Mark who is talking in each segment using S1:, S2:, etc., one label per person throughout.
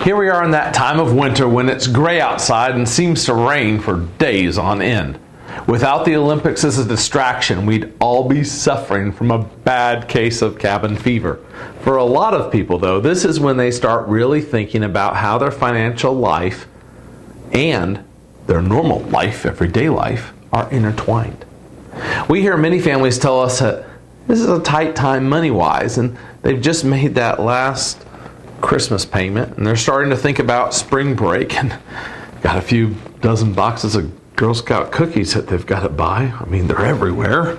S1: Here we are in that time of winter when it's gray outside and seems to rain for days on end. Without the Olympics as a distraction, we'd all be suffering from a bad case of cabin fever. For a lot of people, though, this is when they start really thinking about how their financial life and their normal life, everyday life, are intertwined. We hear many families tell us that this is a tight time money-wise, and they've just made that last Christmas payment, and they're starting to think about spring break, and got a few dozen boxes of Girl Scout cookies that they've got to buy. I mean, they're everywhere.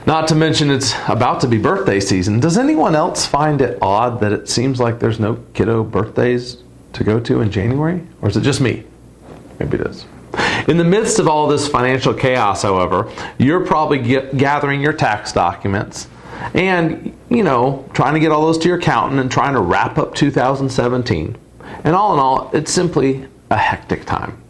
S1: Not to mention it's about to be birthday season. Does anyone else find it odd that it seems like there's no kiddo birthdays to go to in January? Or is it just me? Maybe it is. In the midst of all this financial chaos, however, you're probably gathering your tax documents and, trying to get all those to your accountant and trying to wrap up 2017. And all in all, it's simply a hectic time.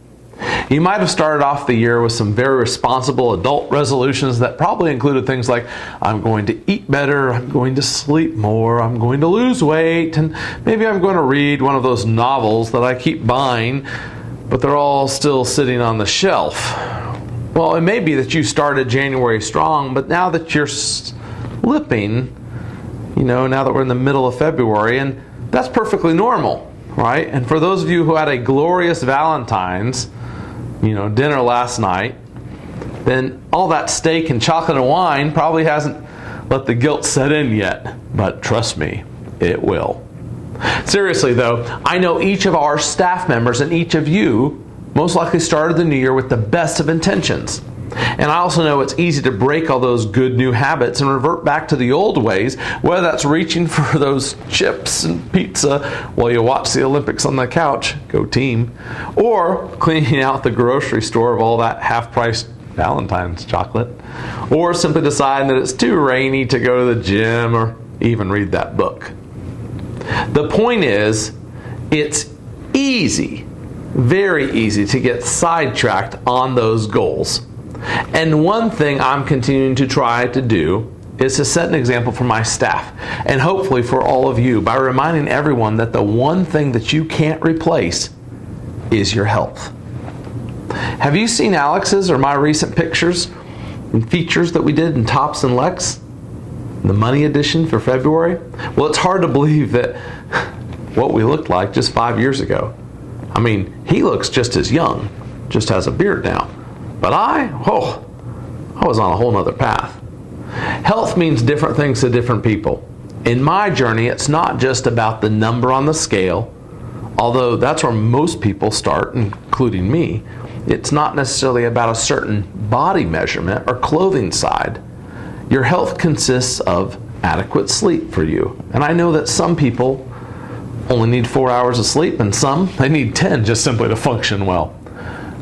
S1: You might have started off the year with some very responsible adult resolutions that probably included things like, I'm going to eat better, I'm going to sleep more, I'm going to lose weight, and maybe I'm going to read one of those novels that I keep buying, but they're all still sitting on the shelf. Well, it may be that you started January strong, but now that you're slipping, now that we're in the middle of February, and that's perfectly normal, right? And for those of you who had a glorious Valentine's, dinner last night, then all that steak and chocolate and wine probably hasn't let the guilt set in yet. But trust me, it will. Seriously though, I know each of our staff members and each of you most likely started the new year with the best of intentions. And I also know it's easy to break all those good new habits and revert back to the old ways, whether that's reaching for those chips and pizza while you watch the Olympics on the couch, go team, or cleaning out the grocery store of all that half-priced Valentine's chocolate, or simply deciding that it's too rainy to go to the gym or even read that book. The point is, it's easy, very easy to get sidetracked on those goals. And one thing I'm continuing to try to do is to set an example for my staff and hopefully for all of you by reminding everyone that the one thing that you can't replace is your health. Have you seen Alex's or my recent pictures and features that we did in Tops and Lex? The money edition for February? Well, it's hard to believe that what we looked like just 5 years ago. I mean, he looks just as young, just has a beard now. But I was on a whole nother path. Health means different things to different people. In my journey, it's not just about the number on the scale, although that's where most people start, including me. It's not necessarily about a certain body measurement or clothing side. Your health consists of adequate sleep for you. And I know that some people only need 4 hours of sleep, and some, they need 10 just simply to function well.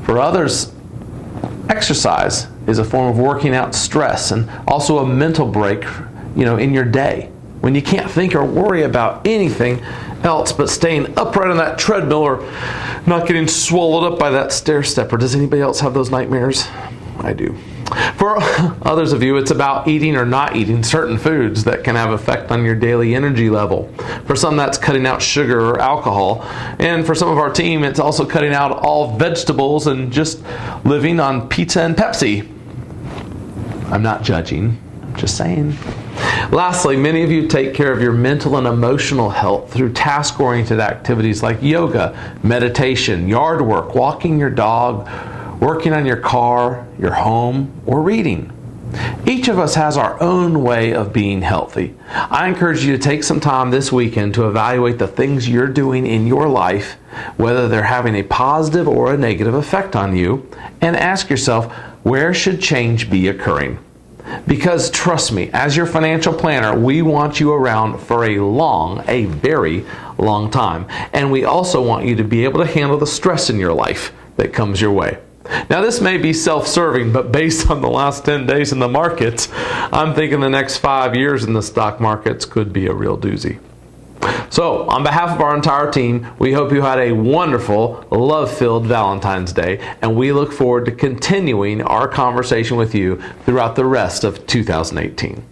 S1: For others, exercise is a form of working out stress and also a mental break, in your day when you can't think or worry about anything else but staying upright on that treadmill or not getting swallowed up by that stair stepper. Does anybody else have those nightmares? I do. For others of you, it's about eating or not eating certain foods that can have effect on your daily energy level. For some, that's cutting out sugar or alcohol. And for some of our team, it's also cutting out all vegetables and just living on pizza and Pepsi. I'm not judging, I'm just saying. Lastly, many of you take care of your mental and emotional health through task-oriented activities like yoga, meditation, yard work, walking your dog, working on your car, your home, or reading. Each of us has our own way of being healthy. I encourage you to take some time this weekend to evaluate the things you're doing in your life, whether they're having a positive or a negative effect on you, and ask yourself, where should change be occurring? Because trust me, as your financial planner, we want you around for a very long time. And we also want you to be able to handle the stress in your life that comes your way. Now, this may be self-serving, but based on the last 10 days in the markets, I'm thinking the next 5 years in the stock markets could be a real doozy. So, on behalf of our entire team, we hope you had a wonderful, love-filled Valentine's Day, and we look forward to continuing our conversation with you throughout the rest of 2018.